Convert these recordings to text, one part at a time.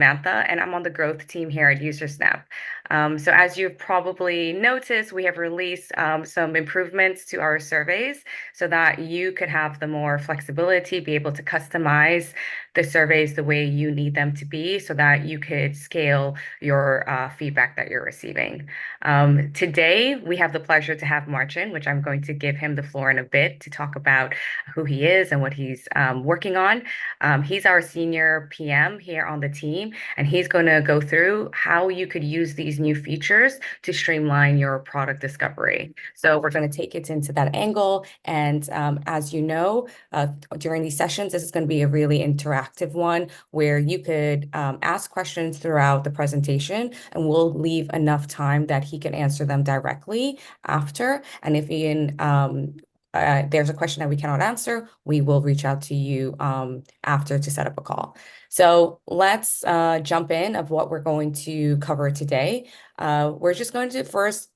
Samantha, and I'm on the growth team here at Usersnap. So as you've probably noticed, we have released some improvements to our surveys so that you could have the more flexibility, be able to customize the surveys the way you need them to be so that you could scale your feedback that you're receiving. Today, we have the pleasure to have Marcin, which I'm going to give him the floor in a bit to talk about who he is and what he's working on. He's our senior PM here on the team, and he's going to go through how you could use these new features to streamline your product discovery. So we're going to take it into that angle. And as you know, during these sessions, this is going to be a really interactive one where you could ask questions throughout the presentation, and we'll leave enough time that he can answer them directly after. And if there's a question that we cannot answer, we will reach out to you after to set up a call. So let's jump in of what we're going to cover today. We're just going to first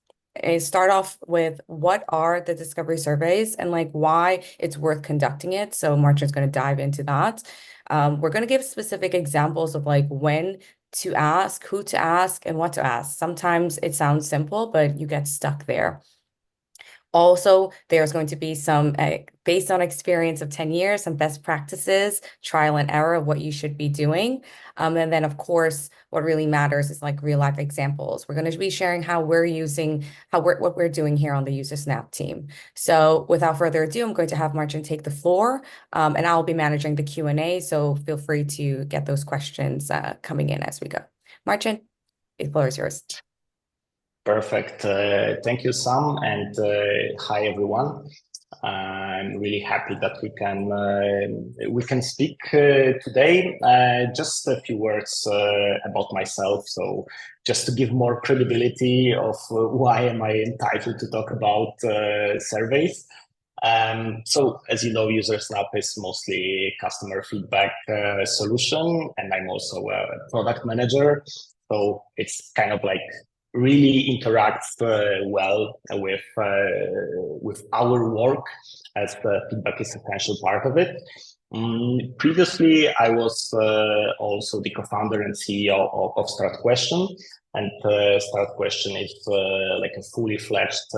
start off with what are the discovery surveys and like why it's worth conducting it. So Marcin's going to dive into that. We're going to give specific examples of like when to ask, who to ask, and what to ask. Sometimes it sounds simple, but you get stuck there. Also, there's going to be some, based on experience of 10 years, some best practices, trial and error of what you should be doing. And then, of course, what really matters is like real life examples. We're going to be sharing how we're using, what we're doing here on the Usersnap team. So without further ado, I'm going to have Marcin take the floor, and I'll be managing the Q&A. So feel free to get those questions coming in as we go. Marcin, the floor is yours. Perfect. Thank you, Sam, and hi everyone. I'm really happy that we can speak today. Just a few words about myself. So, just to give more credibility of why am I entitled to talk about surveys. So, as you know, Usersnap is mostly customer feedback solution, and I'm also a product manager. So it's kind of like really interacts well with our work, as the feedback is an essential part of it. Previously, I was also the co-founder and CEO of Start Question, and Start Question is like a fully fledged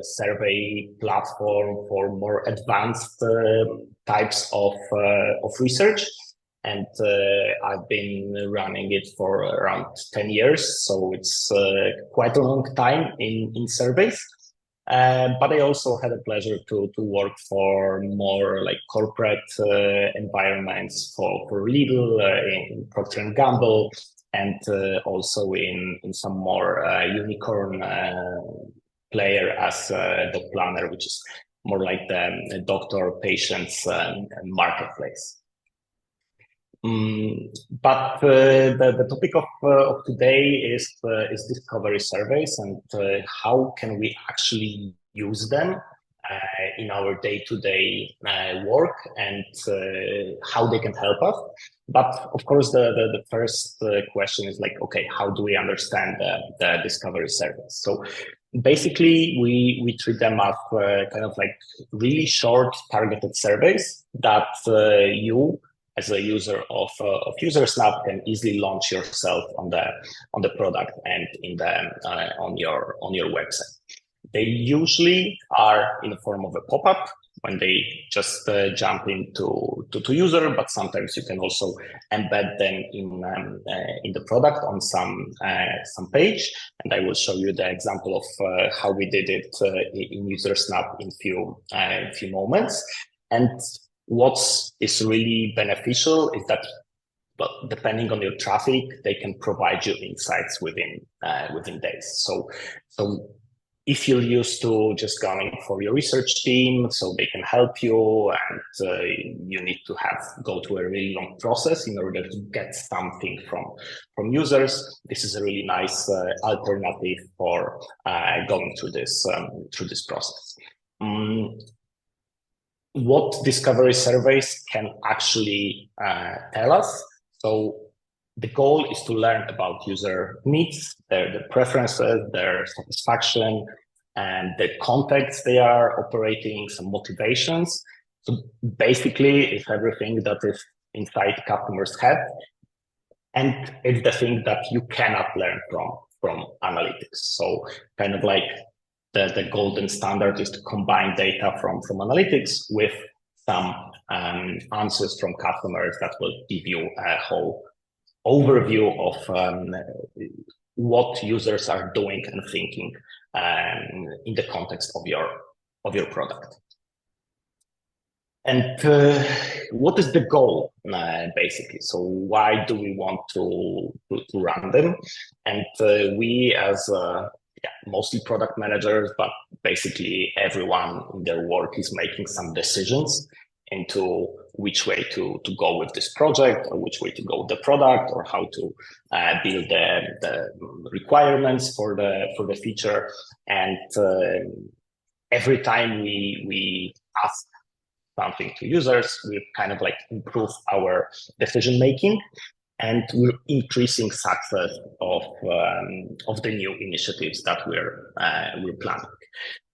survey platform for more advanced types of research. And I've been running it for around 10 years, so it's quite a long time in surveys. But I also had a pleasure to work for more like corporate environments for Lidl, in Procter & Gamble, and also in some more unicorn player as the planner, which is more like the doctor-patients marketplace. But the topic of today is discovery surveys and how can we actually use them in our day-to-day work, and how they can help us. But of course, the first question is like, okay, how do we understand the discovery surveys? So basically, we treat them as kind of like really short targeted surveys that you, as a user of Usersnap, can easily launch yourself on the product and on your website. They usually are in the form of a pop-up when they just jump into user, but sometimes you can also embed them in the product on some page. And I will show you the example of how we did it in Usersnap in few moments. And what is really beneficial is that, well, depending on your traffic, they can provide you insights within days. So if you're used to just going for your research team, so they can help you, and you need to go through a really long process in order to get something from users, this is a really nice alternative for going through this process. What discovery surveys can actually tell us. So the goal is to learn about user needs, their preferences, their satisfaction, and the context they are operating, some motivations. So basically, it's everything that is inside customers' head. And it's the thing that you cannot learn from analytics. So kind of like the golden standard is to combine data from analytics with some answers from customers that will give you a whole overview of what users are doing and thinking in the context of your product. And what is the goal, basically? So why do we want to run them? And we as mostly product managers, but basically everyone in their work is making some decisions into which way to go with this project, or which way to go with the product, or how to build the requirements for the feature. And every time we ask something to users, we kind of like improve our decision making, and we're increasing success of the new initiatives that we're planning.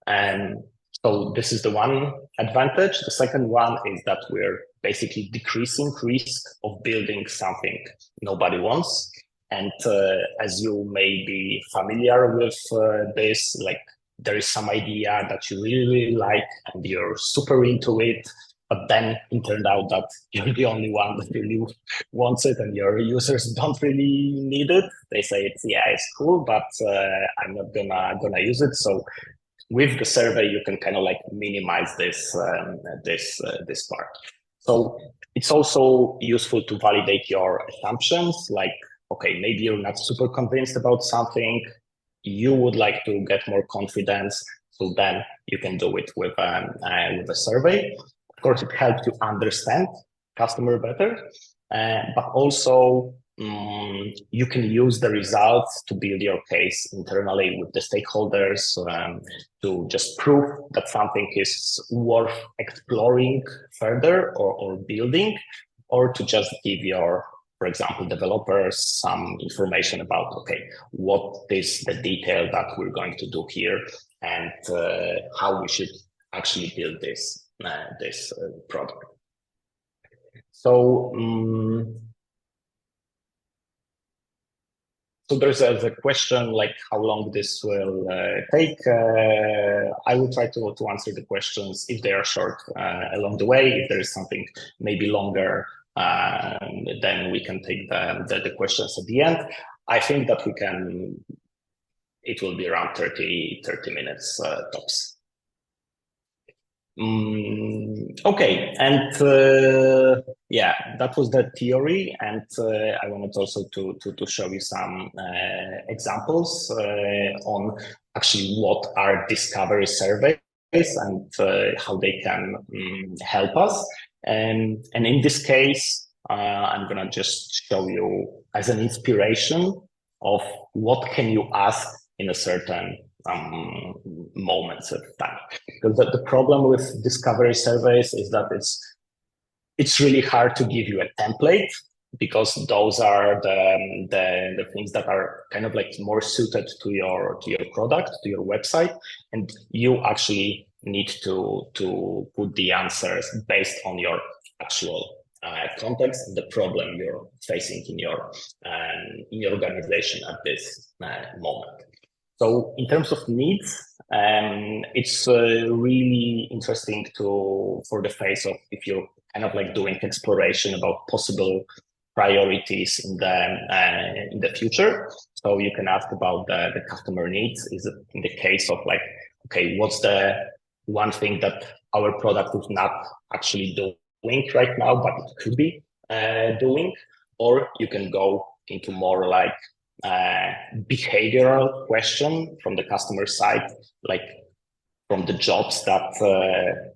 And so this is the one advantage. The second one is that we're basically decreasing risk of building something nobody wants. And as you may be familiar with this, like there is some idea that you really like and you're super into it, but then it turned out that you're the only one that really wants it and your users don't really need it. They say it's cool, but I'm not gonna use it. So with the survey, you can kind of like minimize this part. So it's also useful to validate your assumptions. Like, okay, maybe you're not super convinced about something, you would like to get more confidence, so then you can do it with a survey. Of course, it helps you understand customer better, but also you can use the results to build your case internally with the stakeholders to just prove that something is worth exploring further or building, or to just give your, for example, developers some information about, okay, what is the detail that we're going to do here, and how we should actually build this product. So, so there's a question like how long this will take. I will try to answer the questions if they are short along the way. If there is something maybe longer, then we can take the questions at the end. I think that it will be around 30 minutes tops. Okay, and yeah, that was the theory, and I wanted also to show you some examples on actually what are discovery surveys and how they can help us. And in this case, I'm gonna just show you as an inspiration of what can you ask in a certain moments of time. Because the problem with discovery surveys is that it's really hard to give you a template, because those are the things that are kind of like more suited to your product, to your website, and you actually need to put the answers based on your actual context and the problem you're facing in your organization at this moment. So in terms of needs, it's really interesting for the phase of if you're kind of like doing exploration about possible priorities in the future. So you can ask about the customer needs. Is it in the case of like, okay, what's the one thing that our product is not actually doing right now, but it could be doing? Or you can go into more like behavioral question from the customer side, like from the jobs that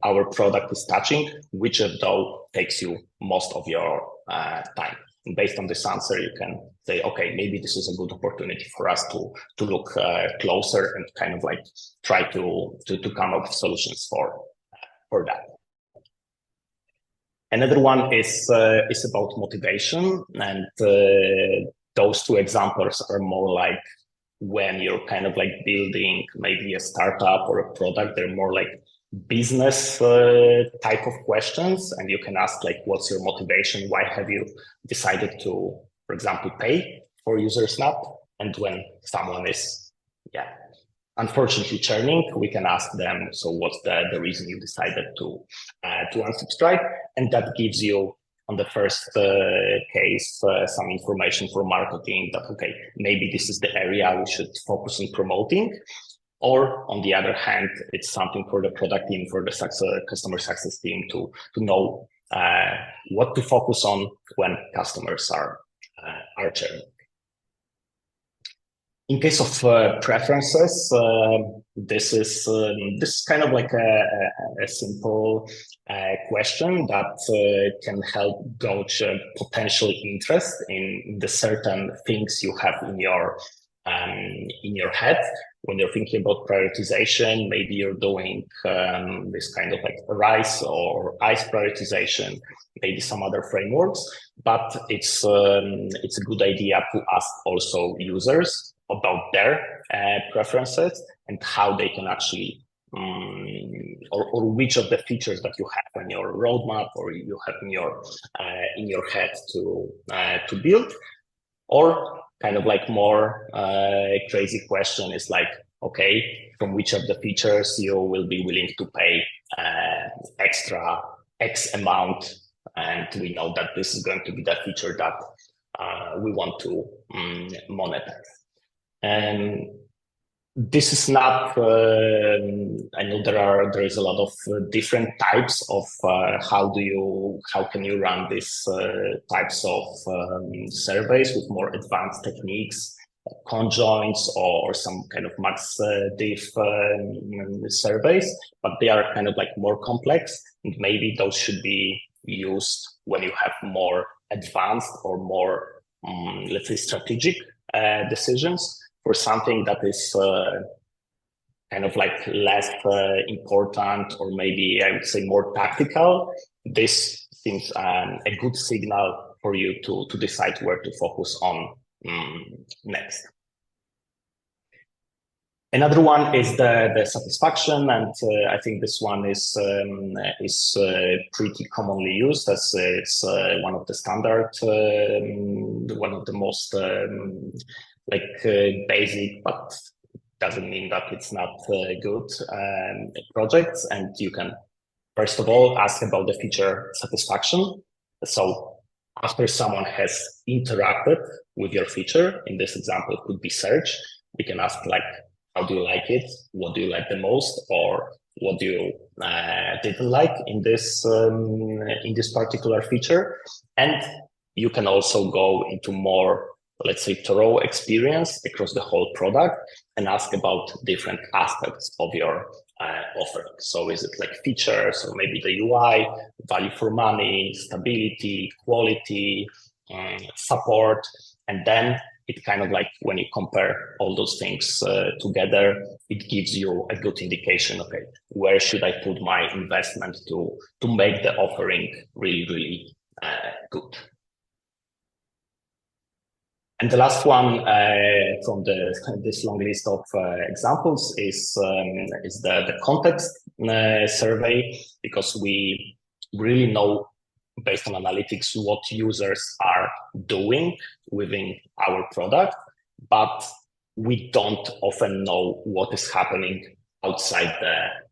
our product is touching, which of those takes you most of your time. And based on this answer, you can say, okay, maybe this is a good opportunity for us to look closer and kind of like try to come up with solutions for that. Another one is about motivation, and those two examples are more like when you're kind of like building maybe a startup or a product. They're more like business type of questions, and you can ask like, what's your motivation? Why have you decided to for example, pay for Usersnap, and when someone is, unfortunately churning, we can ask them, so what's the reason you decided to unsubscribe? And that gives you, on the first case, some information for marketing that, okay, maybe this is the area we should focus on promoting. Or on the other hand, it's something for the product team, for the customer success team to know what to focus on when customers are churning. In case of preferences, this is kind of like a simple question that can help gauge potential interest in the certain things you have in your head. When you're thinking about prioritization, maybe you're doing this kind of like rice or ice prioritization, maybe some other frameworks, but it's a good idea to ask also users about their preferences and how they can actually or which of the features that you have in your roadmap or you have in your head to build. Or kind of like more crazy question is like, okay, from which of the features you will be willing to pay extra X amount, and we know that this is going to be the feature that we want to monetize. And this is not, I know there is a lot of different types of how can you run these types of surveys with more advanced techniques, conjoints or some kind of max diff surveys, but they are kind of like more complex, and maybe those should be used when you have more advanced or more, let's say, strategic decisions. For something that is kind of like less important, or maybe I would say more tactical, this seems a good signal for you to decide where to focus on next. Another one is the satisfaction, and I think this one is pretty commonly used, as it's one of the standard, one of the most basic, but doesn't mean that it's not good projects. And you can, first of all, ask about the feature satisfaction. So after someone has interacted with your feature, in this example, it could be search, we can ask like, how do you like it? What do you like the most? Or what do you didn't like in this particular feature? And you can also go into more, let's say, thorough experience across the whole product and ask about different aspects of your offering. So is it like features, or maybe the UI, value for money, stability, quality, support, and then it kind of like, when you compare all those things together, it gives you a good indication, okay, where should I put my investment to make the offering really, really good. And the last one from this long list of examples is the context survey, because we really know, based on analytics, what users are doing within our product, but we don't often know what is happening outside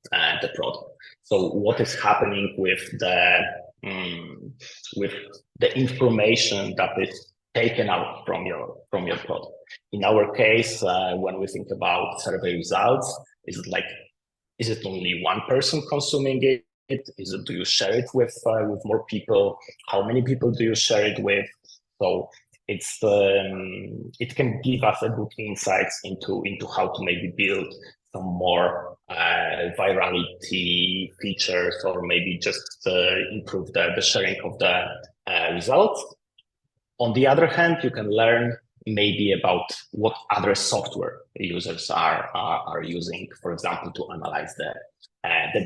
the product. So what is happening with the information that is taken out from your product? In our case, when we think about survey results, is it only one person consuming it? Do you share it with more people? How many people do you share it with? So it can give us a good insights into how to maybe build some more virality features, or maybe just improve the sharing of the results. On the other hand, you can learn maybe about what other software users are using, for example, to analyze the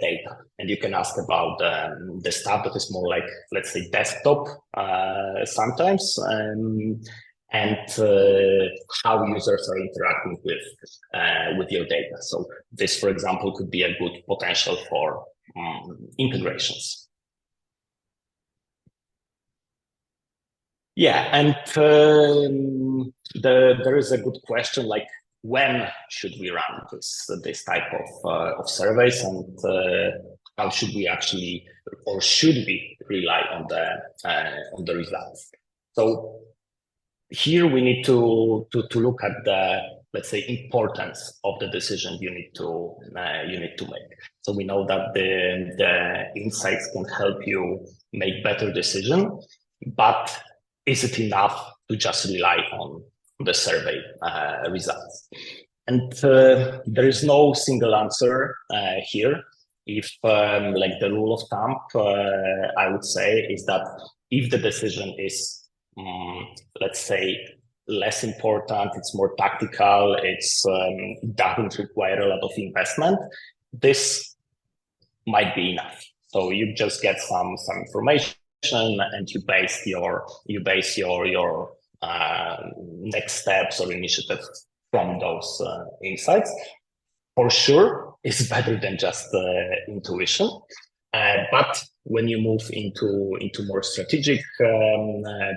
data. And you can ask about the stuff that is more like, let's say, desktop sometimes, and how users are interacting with your data. So this, for example, could be a good potential for integrations. Yeah, and there is a good question like when should we run this type of surveys, and how should we actually, or should we rely on the results? So here we need to look at the, let's say, importance of the decision you need to make. So we know that the insights can help you make better decision, but is it enough to just rely on the survey results? And there is no single answer here. If like the rule of thumb, I would say is that if the decision is let's say less important, it's more tactical, it doesn't require a lot of investment, this might be enough. So you just get some information and you base your next steps or initiatives from those insights. For sure, it's better than just intuition. But when you move into more strategic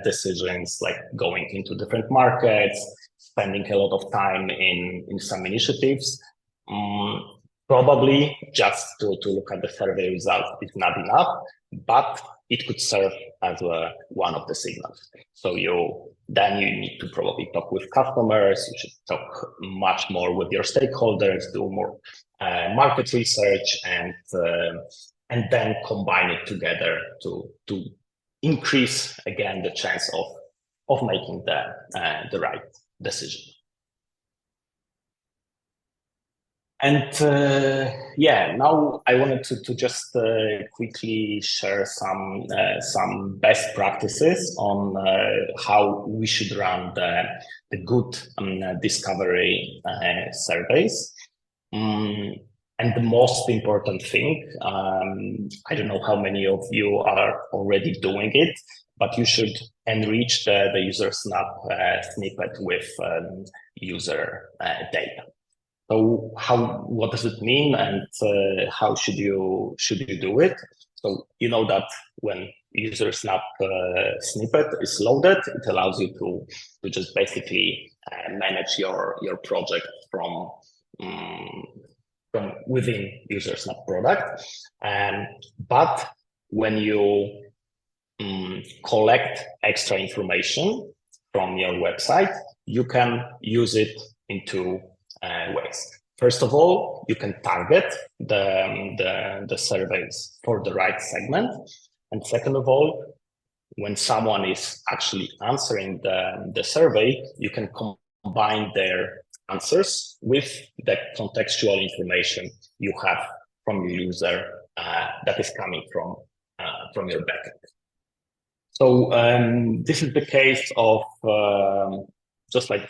decisions, like going into different markets, spending a lot of time in some initiatives, probably just to look at the survey results is not enough, but it could serve as one of the signals. So then you need to probably talk with customers, you should talk much more with your stakeholders, do more market research, and then combine it together to increase again the chance of making the right decision. And yeah, now I wanted to just quickly share some best practices on how we should run the good discovery surveys. And the most important thing, I don't know how many of you are already doing it, but you should enrich the Usersnap snippet with user data. So what does it mean, and how should you do it? So you know that when Usersnap snippet is loaded, it allows you to just basically manage your project from within Usersnap product. But when you collect extra information from your website, you can use it in two ways. First of all, you can target the surveys for the right segment. And second of all, when someone is actually answering the survey, you can combine their answers with the contextual information you have from your user that is coming from your backend. So this is the case of just like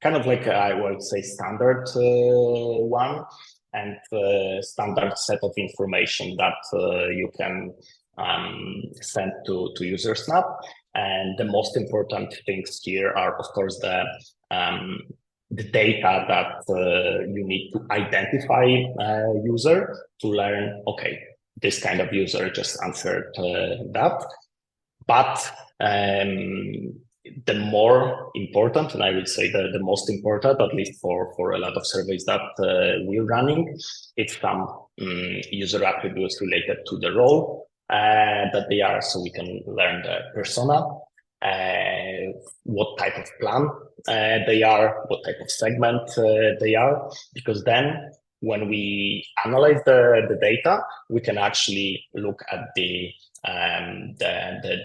kind of like I would say standard one and standard set of information that you can send to Usersnap. And the most important things here are, of course, the data that you need to identify user to learn, okay, this kind of user just answered that. But the more important, and I would say the most important, at least for a lot of surveys that we're running, it's some user attributes related to the role that they are, so we can learn the persona, what type of plan they are, what type of segment they are, because then when we analyze the data, we can actually look at the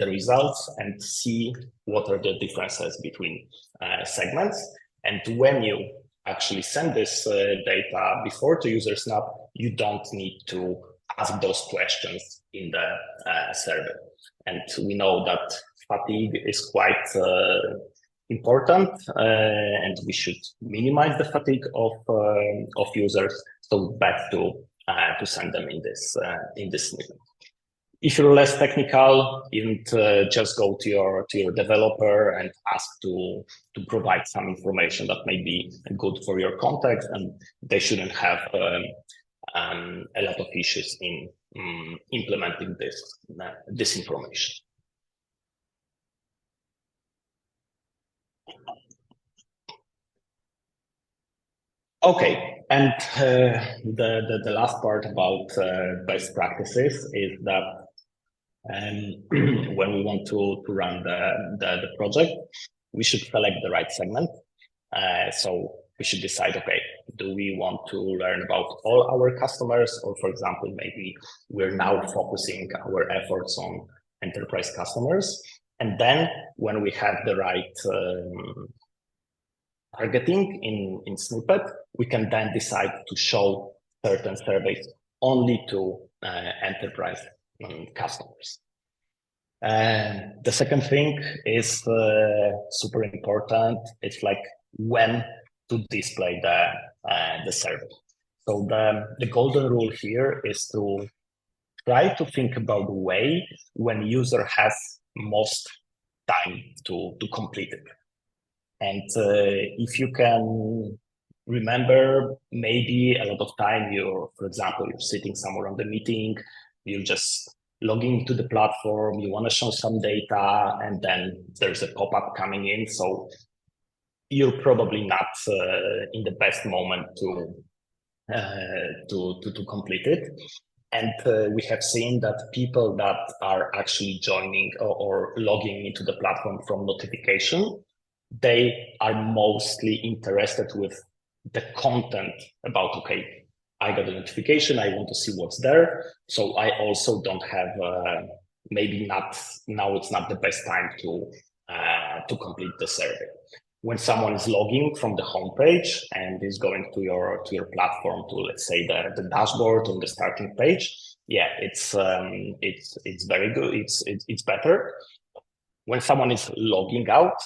results and see what are the differences between segments. And when you actually send this data before to Usersnap, you don't need to ask those questions in the survey. And we know that fatigue is quite important, and we should minimize the fatigue of users. So best to send them in this snippet. If you're less technical, even just go to your developer and ask to provide some information that may be good for your context, and they shouldn't have a lot of issues in implementing this information. Okay, and the last part about best practices is that when we want to run the project, we should select the right segment. So we should decide, okay, do we want to learn about all our customers, or for example, maybe we're now focusing our efforts on enterprise customers. And then when we have the right targeting in snippet, we can then decide to show certain surveys only to enterprise customers. And the second thing is super important. It's like when to display the survey. So the golden rule here is to try to think about the way when user has most time to complete it. And if you can remember, maybe a lot of time for example, you're sitting somewhere on the meeting, you're just logging into the platform, you want to show some data, and then there's a pop-up coming in. So you're probably not in the best moment to complete it. And we have seen that people that are actually joining or logging into the platform from notification, they are mostly interested with the content about, okay, I got a notification, I want to see what's there. So I also don't have, maybe not, now it's not the best time to complete the survey. When someone is logging from the homepage and is going to your platform to, let's say, the dashboard on the starting page, yeah, it's very good. It's better. When someone is logging out,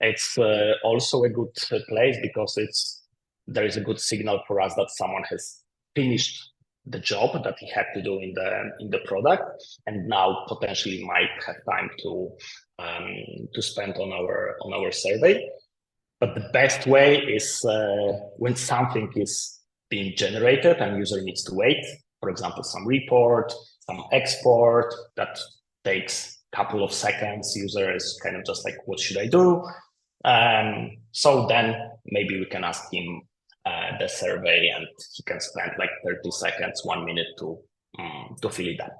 it's also a good place because there is a good signal for us that someone has finished the job that he had to do in the product, and now potentially might have time to spend on our survey. But the best way is when something is being generated and user needs to wait. For example, some report, some export that takes a couple of seconds. User is kind of just like, what should I do? So then maybe we can ask him the survey, and he can spend like 30 seconds, 1 minute to fill it up.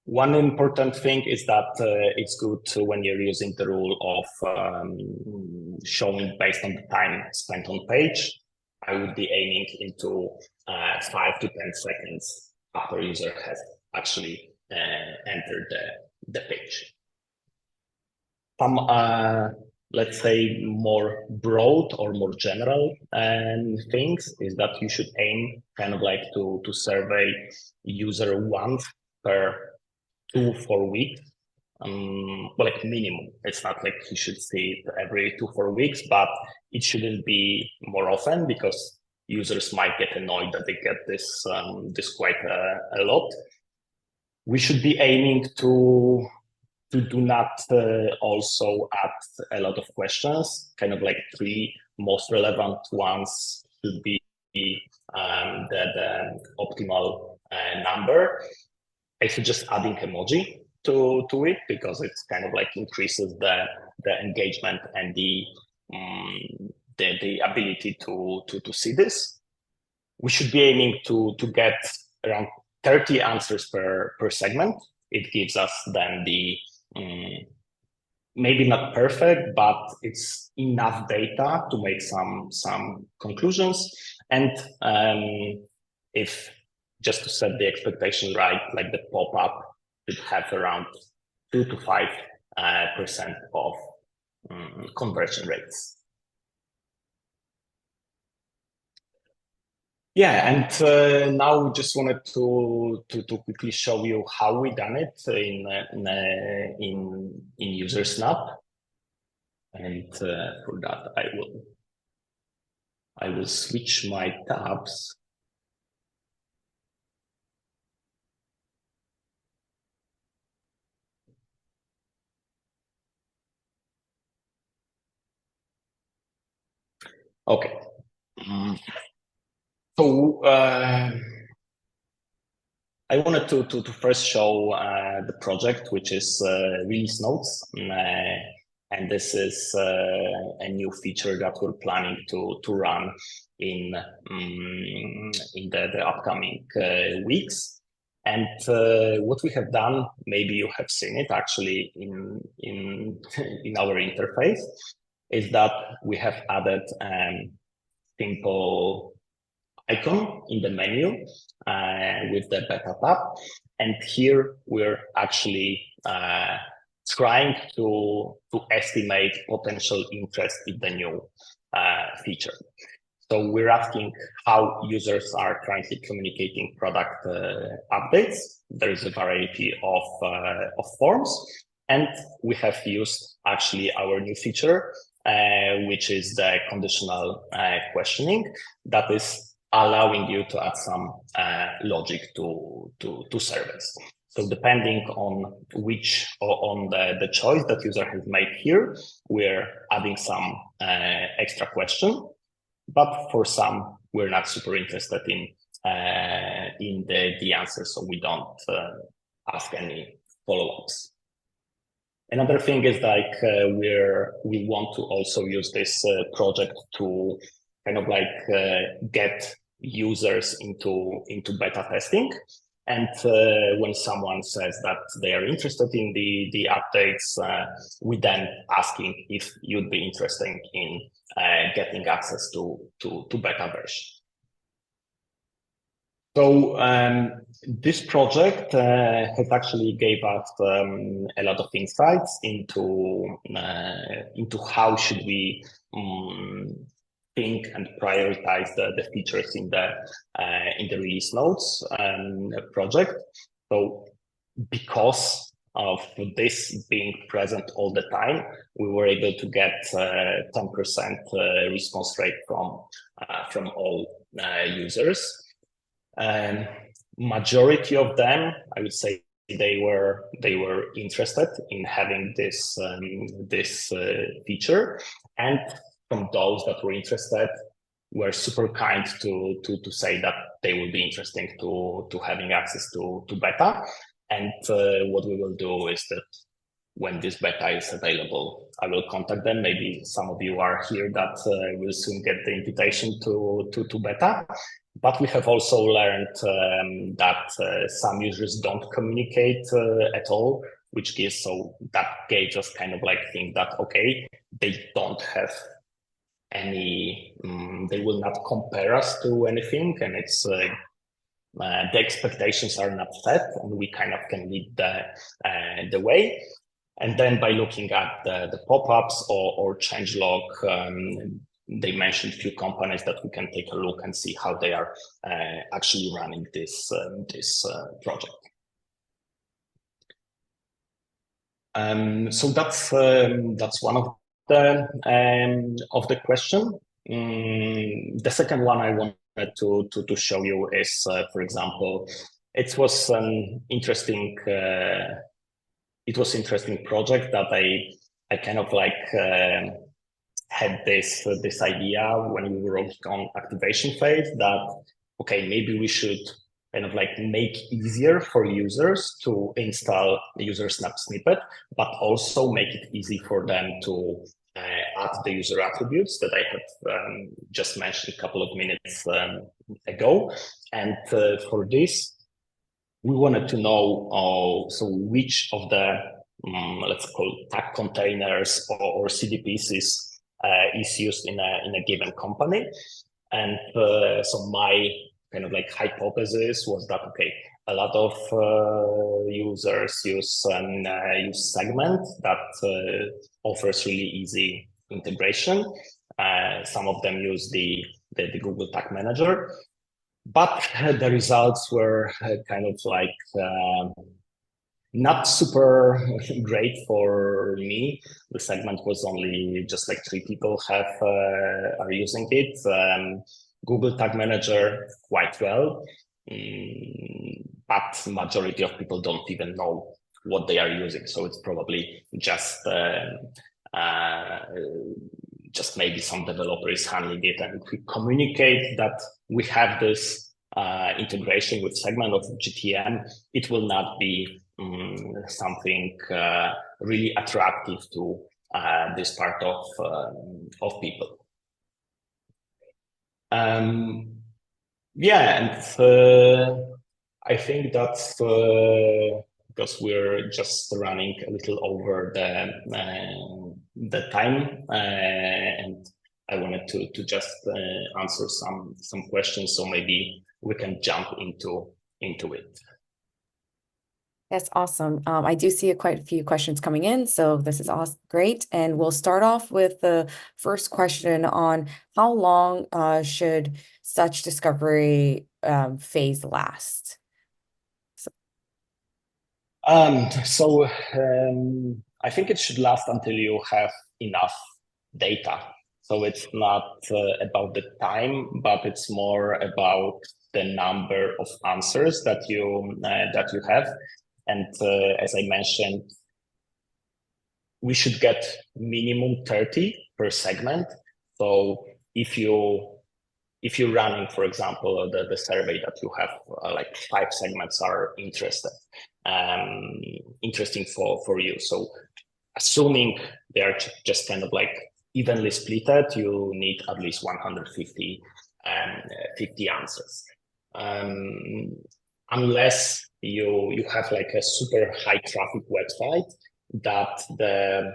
One important thing is that it's good when you're using the rule of showing based on the time spent on page. I would be aiming into 5 to 10 seconds after user has actually entered the page. Some, let's say, more broad or more general things is that you should aim kind of like to survey user once per 2-4 weeks, like minimum. It's not like you should see it every 2-4 weeks, but it shouldn't be more often because users might get annoyed that they get this quite a lot. We should be aiming to do not also add a lot of questions. Kind of like 3 most relevant ones should be the optimal number. I suggest adding emoji to it because it's kind of like increases the engagement and the ability to see this. We should be aiming to get around 30 answers per segment. It gives us then the maybe not perfect, but it's enough data to make some conclusions. And if just to set the expectation right, like the pop-up should have around 2 to 5% of conversion rates. Yeah, and now we just wanted to quickly show you how we done it in Usersnap, and for that I will switch my tabs. Okay. So I wanted to first show the project, which is release notes. And this is a new feature that we're planning to run in the upcoming weeks. And what we have done, maybe you have seen it actually in our interface, is that we have added simple icon in the menu with the beta tab. And here we're actually trying to estimate potential interest in the new feature. So we're asking how users are currently communicating product updates. There is a variety of forms, and we have used actually our new feature, which is the conditional questioning that is allowing you to add some logic to surveys. So depending on the choice that user has made here, we're adding some extra question. But for some, we're not super interested in the answer, so we don't ask any follow-ups. Another thing is like we want to also use this project to kind of like get users into beta testing. And when someone says that they are interested in the updates, we then asking if you'd be interested in getting access to beta version. So this project has actually gave us a lot of insights into how should we think and prioritize the features in the release notes project. So because of this being present all the time, we were able to get 10% response rate from all users. Majority of them, I would say, they were interested in having this feature, and from those that were interested, were super kind to say that they will be interested to having access to beta. And what we will do is that when this beta is available, I will contact them. Maybe some of you are here that will soon get the invitation to beta. But we have also learned that some users don't communicate at all, which gives, so that gave us kind of like think that, okay, they don't have any, they will not compare us to anything, and it's the expectations are not set, and we kind of can lead the way. And then by looking at the pop-ups or changelog, they mentioned a few companies that we can take a look and see how they are actually running this project. So that's one of the question. The second one I wanted to show you is, for example, it was an interesting project that I kind of like had this idea when we were on activation phase that, okay, maybe we should kind of like make easier for users to install the Usersnap snippet, but also make it easy for them to add the user attributes that I have just mentioned a couple of minutes ago. And for this, we wanted to know so which of the let's call tag containers or CDPs is used in a given company. And so my kind of like hypothesis was that, okay, a lot of users use Segment that offers really easy integration. Some of them use the Google Tag Manager, but the results were kind of like not super great for me. The Segment was only just like 3 people are using it. Google Tag Manager quite well, but majority of people don't even know what they are using. So it's probably just maybe some developer is handling it, and we communicate that we have this integration with Segment of GTM. It will not be something really attractive to this part of people. Yeah, and I think that's because we're just running a little over the time, and I wanted to just answer some questions, so maybe we can jump into it. That's awesome. I do see quite a few questions coming in, so this is awesome, great. And we'll start off with the first question on how long should such discovery phase last? I think it should last until you have enough data. So it's not about the time, but it's more about the number of answers that you have. And as I mentioned, we should get minimum 30 per segment. So if you're running, for example, the survey that you have, like 5 segments are interesting for you. So assuming they're just kind of like evenly splitted, you need at least 150 50 answers. Unless you have like a super high traffic website that the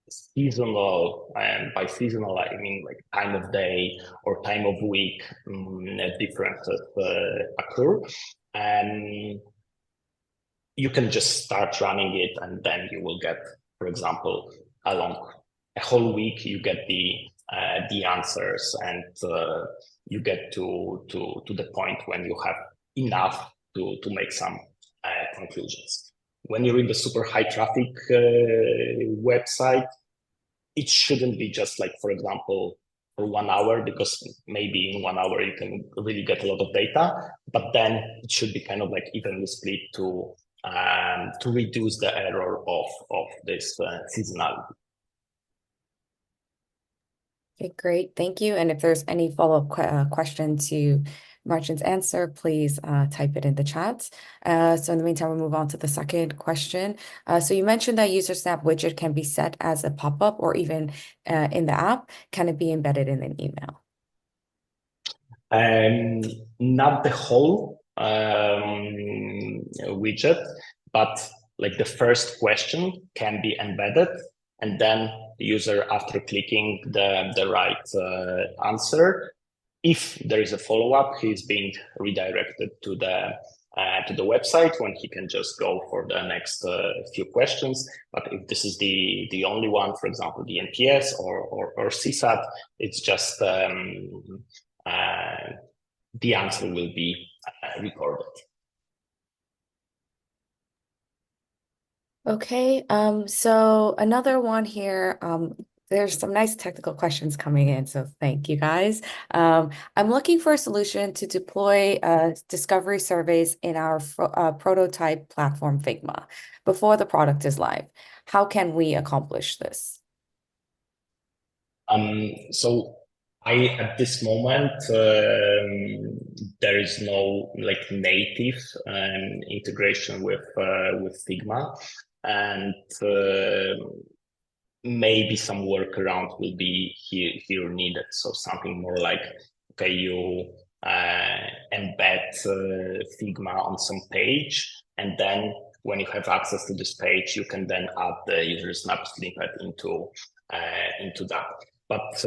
seasonal, and by seasonal I mean like time of day or time of week differences occur, and you can just start running it, and then you will get, for example, along a whole week you get the answers, and you get to the point when you have enough to make some conclusions. When you're in the super high traffic website, it shouldn't be just like, for example, for 1 hour, because maybe in 1 hour you can really get a lot of data, but then it should be kind of like evenly split to reduce the error of this seasonality. Okay, great. Thank you. And if there's any follow-up question to Marcin's answer, please type it in the chat. So in the meantime, we'll move on to the second question. So you mentioned that Usersnap widget can be set as a pop-up or even in the app. Can it be embedded in an email? Not the whole widget, but like the first question can be embedded, and then the user, after clicking the right answer, if there is a follow-up, he's being redirected to the website when he can just go for the next few questions. But if this is the only one, for example, the NPS or CSAT, it's just the answer will be recorded. Okay, so another one here. There's some nice technical questions coming in, so thank you guys. I'm looking for a solution to deploy discovery surveys in our prototype platform Figma before the product is live. How can we accomplish this? So at this moment, there is no like native integration with Figma, and maybe some workaround will be here needed. So something more like, okay, you embed Figma on some page, and then when you have access to this page, you can then add the Usersnap snippet into that. But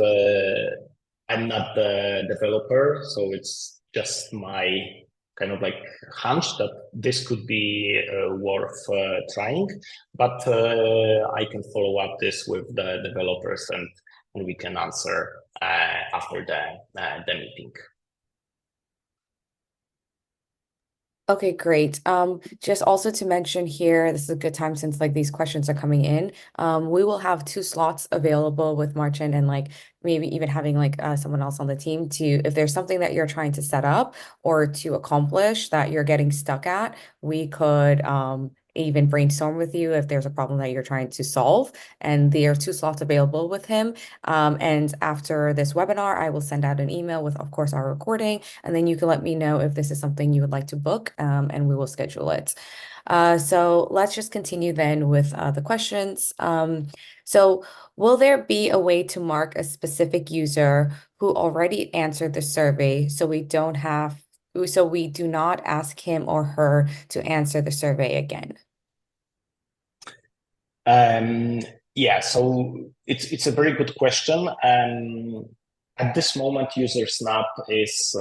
I'm not the developer, so it's just my kind of like hunch that this could be worth trying. But I can follow up this with the developers, and we can answer after the meeting. Okay, great. Just also to mention here, this is a good time since like these questions are coming in. We will have 2 slots available with Marcin, and like maybe even having like someone else on the team to, if there's something that you're trying to set up or to accomplish that you're getting stuck at, we could even brainstorm with you if there's a problem that you're trying to solve. And there are 2 slots available with him. And after this webinar, I will send out an email with, of course, our recording, and then you can let me know if this is something you would like to book, and we will schedule it. So let's just continue then with the questions. So will there be a way to mark a specific user who already answered the survey so we do not ask him or her to answer the survey again? Yeah, so it's a very good question. At this moment, Usersnap is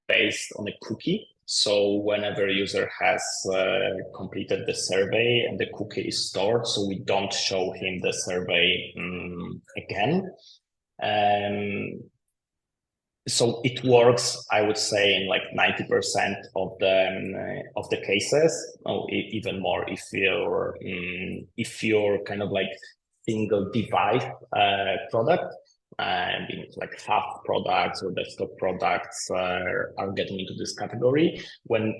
based on a cookie. So whenever a user has completed the survey and the cookie is stored, so we don't show him the survey again. So it works, I would say, in like 90% of the cases, or even more if you're kind of like single device product, and like half products or desktop products are getting into this category. When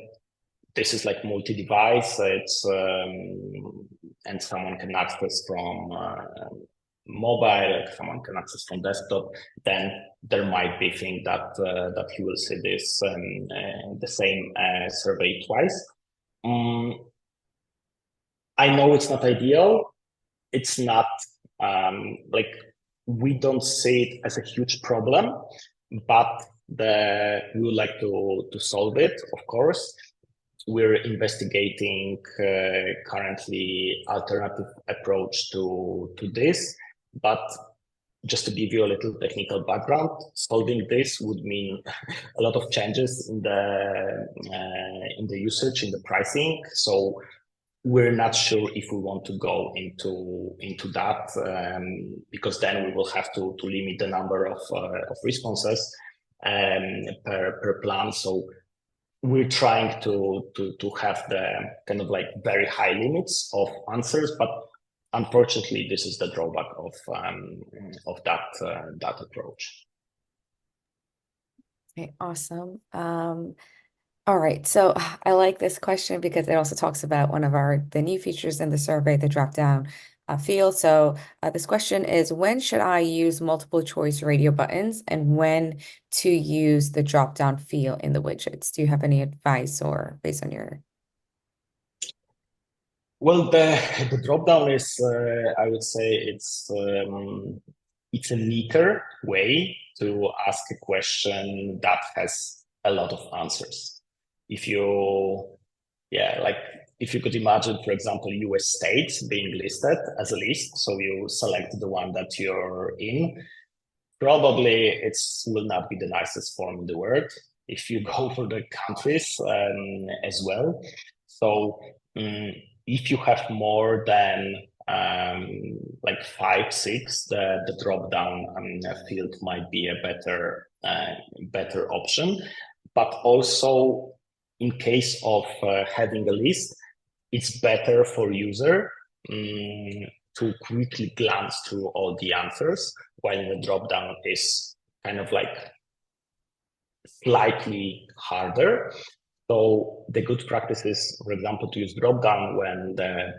this is like multi-device, it's and someone can access from mobile, like someone can access from desktop, then there might be thing that that you will see this the same survey twice. I know it's not ideal. It's not like we don't see it as a huge problem, but we would like to solve it, of course. We're investigating currently alternative approach to this, but just to give you a little technical background, solving this would mean a lot of changes in the usage, in the pricing. So we're not sure if we want to go into that because then we will have to limit the number of responses per plan. So we're trying to have the kind of like very high limits of answers, but unfortunately, this is the drawback of that approach. Okay, awesome. All right, so I like this question because it also talks about one of the new features in the survey, the drop down field. So this question is, when should I use multiple choice radio buttons and when to use the drop down field in the widgets? Do you have any advice or based on your? Well, the drop down is, I would say, it's a neater way to ask a question that has a lot of answers. If you, yeah, like if you could imagine, for example, US states being listed as a list, so you select the one that you're in, probably it will not be the nicest form in the world. If you go for the countries as well. So if you have more than like 5, 6, the drop down field might be a better option. But also in case of having a list, it's better for user to quickly glance through all the answers, while the drop down is kind of like slightly harder. So the good practice is, for example, to use drop down when the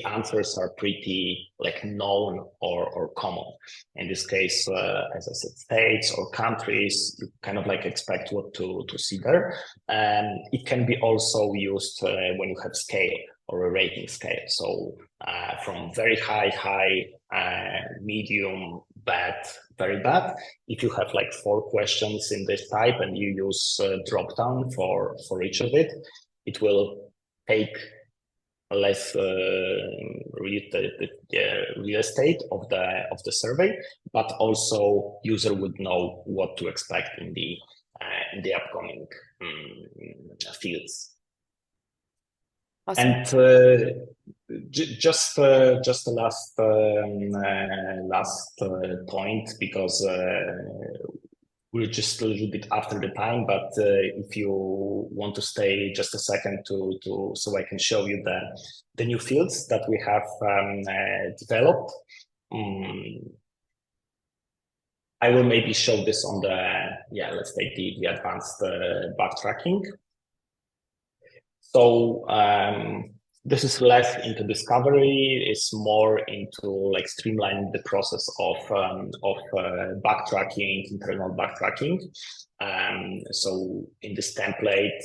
answers are pretty like known or common. In this case, as I said, states or countries, you kind of like expect what to see there. And it can be also used when you have scale or a rating scale. So from very high, medium, bad, very bad. If you have like 4 questions in this type and you use drop down for each of it, it will take less real estate of the survey, but also user would know what to expect in the upcoming fields. Awesome. And just the last point, because we're just a little bit after the time, but if you want to stay just a second so I can show you the new fields that we have developed. I will maybe show this on let's take the advanced backtracking. So this is less into discovery, it's more into like streamlining the process of backtracking, internal backtracking. So in this template,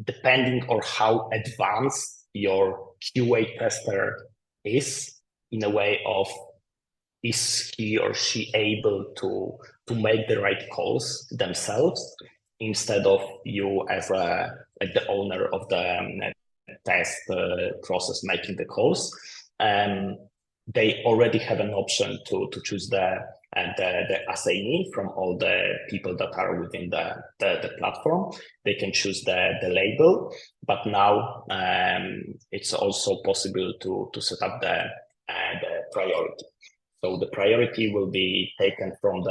depending on how advanced your QA tester is, in a way of is he or she able to make the right calls themselves instead of you as a like the owner of the test process making the calls. They already have an option to choose the assignee from all the people that are within the platform. They can choose the label, but now it's also possible to set up the priority. So the priority will be taken from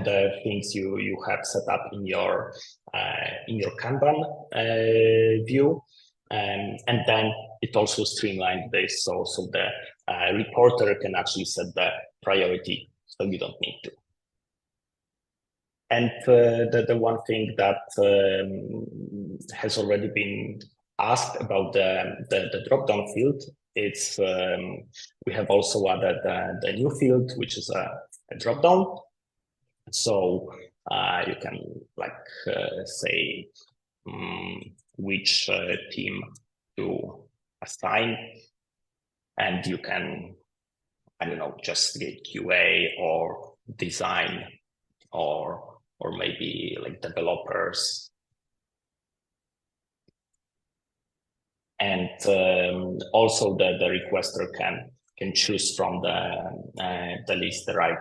the things you have set up in your Kanban view, and then it also streamlines this, so the reporter can actually set the priority, so you don't need to. And the one thing that has already been asked about the drop-down field, it's we have also added the new field, which is a drop-down. So you can say which team to assign, and you can, I don't know, just get QA or design or maybe like developers. And also the requester can choose from the list the right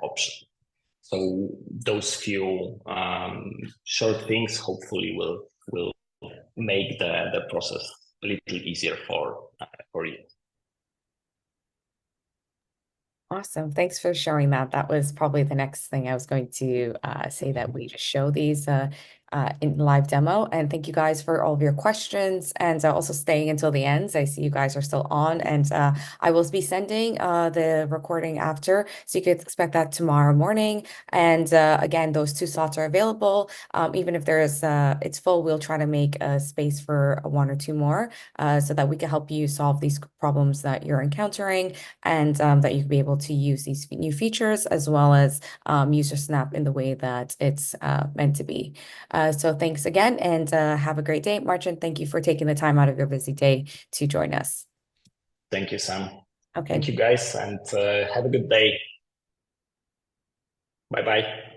option. So those few short things hopefully will make the process a little easier for you. Awesome. Thanks for sharing that. That was probably the next thing I was going to say, that we just show these in live demo. And thank you guys for all of your questions and also staying until the end. I see you guys are still on, and I will be sending the recording after, so you can expect that tomorrow morning. And again, those 2 slots are available. Even if it's full, we'll try to make a space for 1 or 2 more so that we can help you solve these problems that you're encountering, and that you can be able to use these new features as well as Usersnap in the way that it's meant to be. So thanks again, and have a great day. Marcin, thank you for taking the time out of your busy day to join us. Thank you, Sam. Okay. Thank you, guys, and have a good day. Bye-bye.